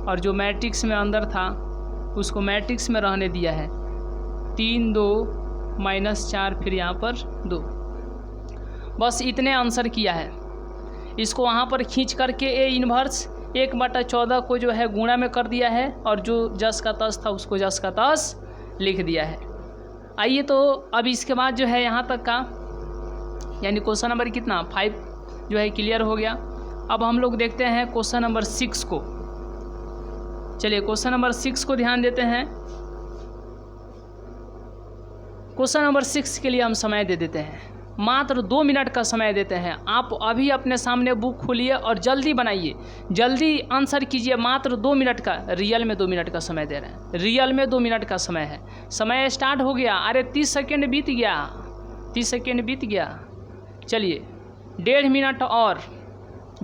और जो मैट्रिक्स में अंदर था उसको मैट्रिक्स में रहने दिया है। 3 2 -4 फिर यहाँ पर 2। बस इतने आंसर किया है। इसको वहाँ पर खींच करके ए इन्वर्स 1/14 को जो है गुणा में कर दिया है और जो जस का तस था उसको जस का तस लिख दिया है। आइए तो अब इसके बाद जो है यहाँ तक का यानी क्वेश्चन नंबर कितना 5 जो है क्लियर हो गया। अब हम लोग देखते हैं क्वेश्चन नंबर 6 को। चलिए क्वेश्चन नंबर 6 को ध्यान देते हैं। क्वेश्चन नंबर 6 के लिए हम समय दे देते हैं, मात्र 2 मिनट का समय देते हैं। आप अभी अपने सामने बुक खोलिए और जल्दी बनाइए, जल्दी आंसर कीजिए। मात्र 2 मिनट का, रियल में 2 मिनट का समय दे रहे हैं, रियल में 2 मिनट का समय है। समय स्टार्ट हो गया। अरे 30 सेकेंड बीत गया, 30 सेकेंड बीत गया। चलिए 1.5 मिनट और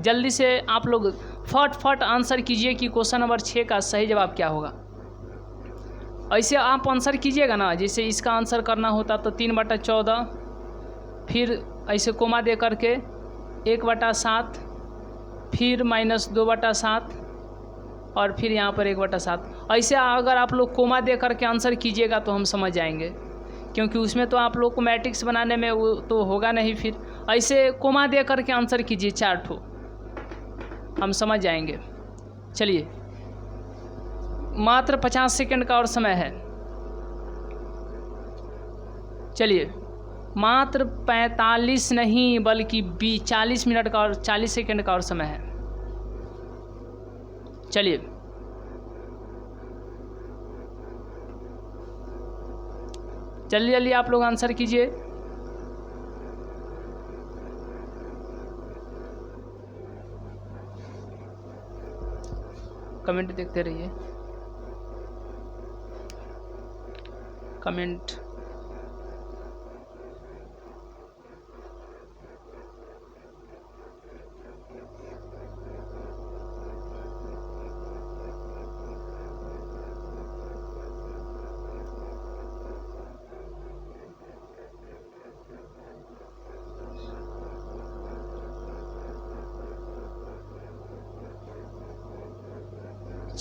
जल्दी से आप लोग फट आंसर कीजिए कि क्वेश्चन नंबर 6 का सही जवाब क्या होगा। ऐसे आप आंसर कीजिएगा ना, जैसे इसका आंसर करना होता तो 3/14, फिर ऐसे कोमा दे करके 1/7, फिर -2/7 और फिर यहाँ पर 1/7। ऐसे अगर आप लोग कोमा दे करके आंसर कीजिएगा तो हम समझ जाएंगे, क्योंकि उसमें तो आप लोग को मैट्रिक्स बनाने में वो तो होगा नहीं। फिर ऐसे कोमा दे करके आंसर कीजिए 4 ठो, हम समझ जाएंगे। चलिए मात्र 50 सेकंड का और समय है। चलिए मात्र 45 नहीं बल्कि 40 मिनट का और 40 सेकंड का और समय है। चलिए जल्दी जल्दी आप लोग आंसर कीजिए। कमेंट देखते रहिए, कमेंट।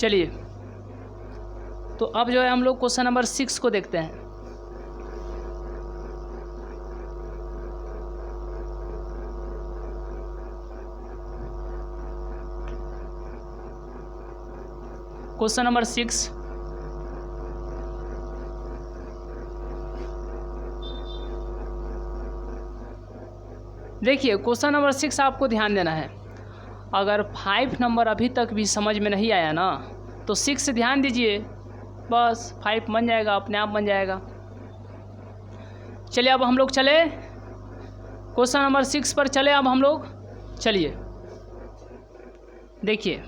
चलिए, तो अब जो है हम लोग क्वेश्चन नंबर 6 को देखते हैं। क्वेश्चन नंबर 6, देखिए क्वेश्चन नंबर 6 आपको ध्यान देना है। अगर 5 नंबर अभी तक भी समझ में नहीं आया ना तो 6 से ध्यान दीजिए, बस 5 बन जाएगा, अपने आप बन जाएगा। चलिए अब हम लोग चले क्वेश्चन नंबर 6 पर चले अब हम लोग। चलिए देखिए,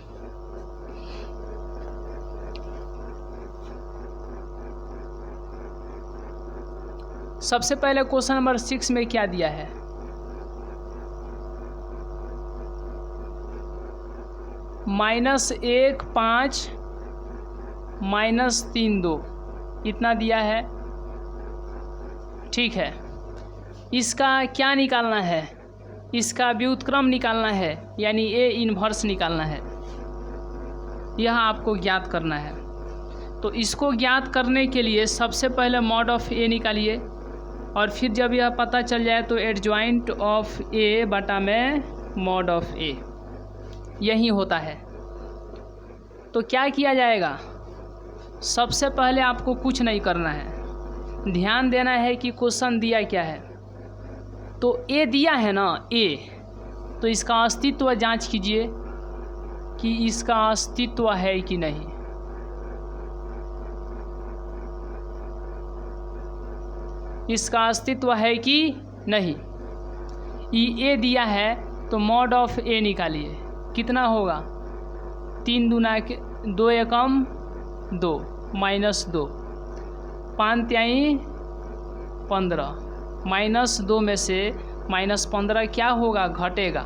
सबसे पहले क्वेश्चन नंबर 6 में क्या दिया है, -1 5 -3 2 इतना दिया है। ठीक है, इसका क्या निकालना है, इसका व्युत्क्रम निकालना है, यानी ए इन्वर्स निकालना है। यह आपको ज्ञात करना है। तो इसको ज्ञात करने के लिए सबसे पहले मॉड ऑफ ए निकालिए, और फिर जब यह पता चल जाए तो एडजॉइंट ऑफ ए बटा में मॉड ऑफ ए, यही होता है। तो क्या किया जाएगा, सबसे पहले आपको कुछ नहीं करना है, ध्यान देना है कि क्वेश्चन दिया क्या है। तो ए दिया है ना, ए, तो इसका अस्तित्व जांच कीजिए कि इसका अस्तित्व है कि नहीं। इसका अस्तित्व है कि नहीं। ए दिया है तो मॉड ऑफ ए निकालिए, कितना होगा, 3 दूना 2 एकम 2 -2, 5 तिहाई 15, -2 में से -15 क्या होगा, घटेगा।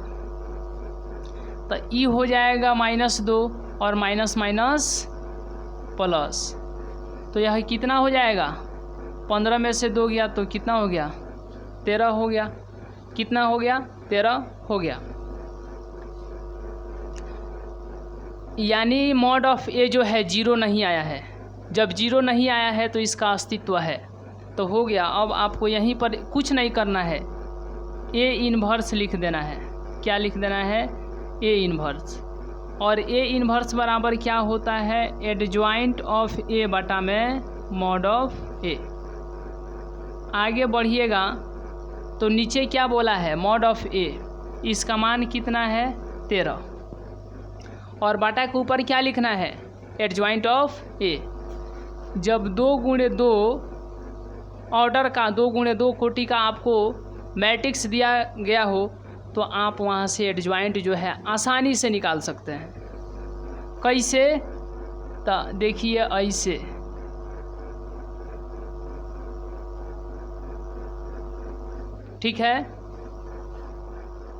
तो ई हो जाएगा -2 और माइनस माइनस प्लस, तो यह कितना हो जाएगा, 15 में से 2 गया तो कितना हो गया, 13 हो गया। कितना हो गया, 13 हो गया। यानी मॉड ऑफ ए जो है 0 नहीं आया है। जब 0 नहीं आया है तो इसका अस्तित्व है, तो हो गया। अब आपको यहीं पर कुछ नहीं करना है, ए इन्वर्स लिख देना है। क्या लिख देना है, ए इन्वर्स। और ए इन्वर्स बराबर क्या होता है, एडजॉइंट ऑफ ए बटा में मॉड ऑफ ए। आगे बढ़िएगा तो नीचे क्या बोला है, मॉड ऑफ ए, इसका मान कितना है, 13, और बाटा के ऊपर क्या लिखना है, एडजॉइंट ऑफ ए। जब 2 गुणे 2 ऑर्डर का, 2 गुणे 2 कोटि का आपको मैट्रिक्स दिया गया हो तो आप वहाँ से एडजॉइंट जो है आसानी से निकाल सकते हैं। कैसे, तो देखिए ऐसे, ठीक है,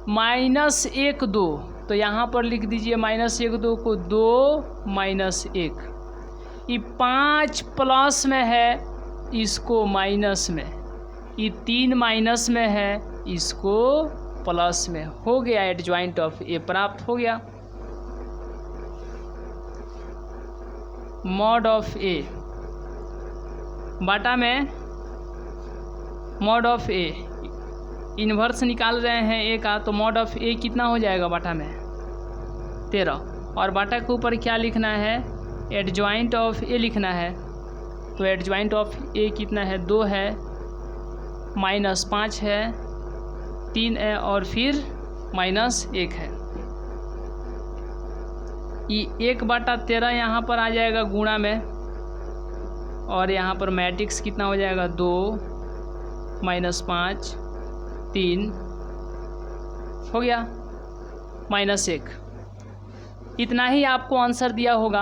-1 2, तो यहाँ पर लिख दीजिए -1 2 को 2 -1। ये 5 प्लस में है, इसको माइनस में, ये 3 माइनस में है, इसको प्लस में। हो गया, एडजॉइंट ऑफ ए प्राप्त हो गया। मॉड ऑफ ए बाटा में मॉड ऑफ ए, इन्वर्स निकाल रहे हैं ए का, तो मॉड ऑफ ए कितना हो जाएगा बाटा में, 13, और बाटा के ऊपर क्या लिखना है, एडजॉइंट ऑफ ए लिखना है। तो एडजॉइंट ऑफ ए कितना है, 2 है, -5 है, 3 है, और फिर -1 है। ये 1/13 यहाँ पर आ जाएगा गुणा में, और यहाँ पर मैट्रिक्स कितना हो जाएगा, 2 -5 3 हो गया, -1। इतना ही आपको आंसर दिया होगा।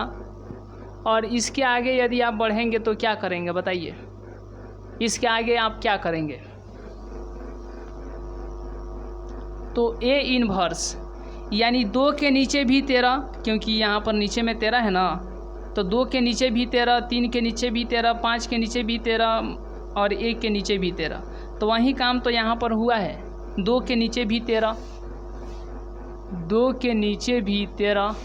और इसके आगे यदि आप बढ़ेंगे तो क्या करेंगे बताइए, इसके आगे आप क्या करेंगे। तो ए इन्वर्स यानी 2 के नीचे भी 13, क्योंकि यहाँ पर नीचे में 13 है ना, तो 2 के नीचे भी 13, 3 के नीचे भी 13, 5 के नीचे भी 13 और 1 के नीचे भी 13। तो वही काम तो यहाँ पर हुआ है, 2 के नीचे भी 13, 2 के नीचे भी 13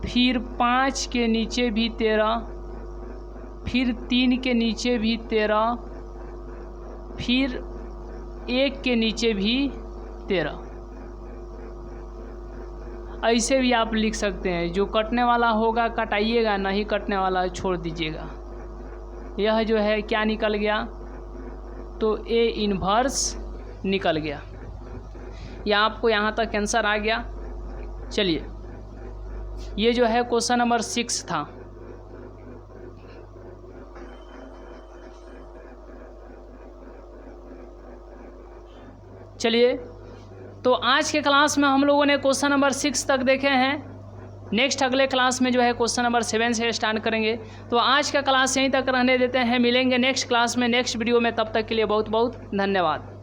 फिर 5 के नीचे भी 13, फिर 3 के नीचे भी 13, फिर 1 के नीचे भी 13। ऐसे भी आप लिख सकते हैं। जो कटने वाला होगा कटाइएगा, नहीं कटने वाला छोड़ दीजिएगा। यह जो है क्या निकल गया, तो ए इन्वर्स निकल गया। या आपको यहाँ तक आंसर आ गया। चलिए, ये जो है क्वेश्चन नंबर 6 था। चलिए, तो आज के क्लास में हम लोगों ने क्वेश्चन नंबर 6 तक देखे हैं। नेक्स्ट अगले क्लास में जो है क्वेश्चन नंबर 7 से स्टार्ट करेंगे। तो आज का क्लास यहीं तक रहने देते हैं। मिलेंगे नेक्स्ट क्लास में, नेक्स्ट वीडियो में। तब तक के लिए बहुत बहुत धन्यवाद।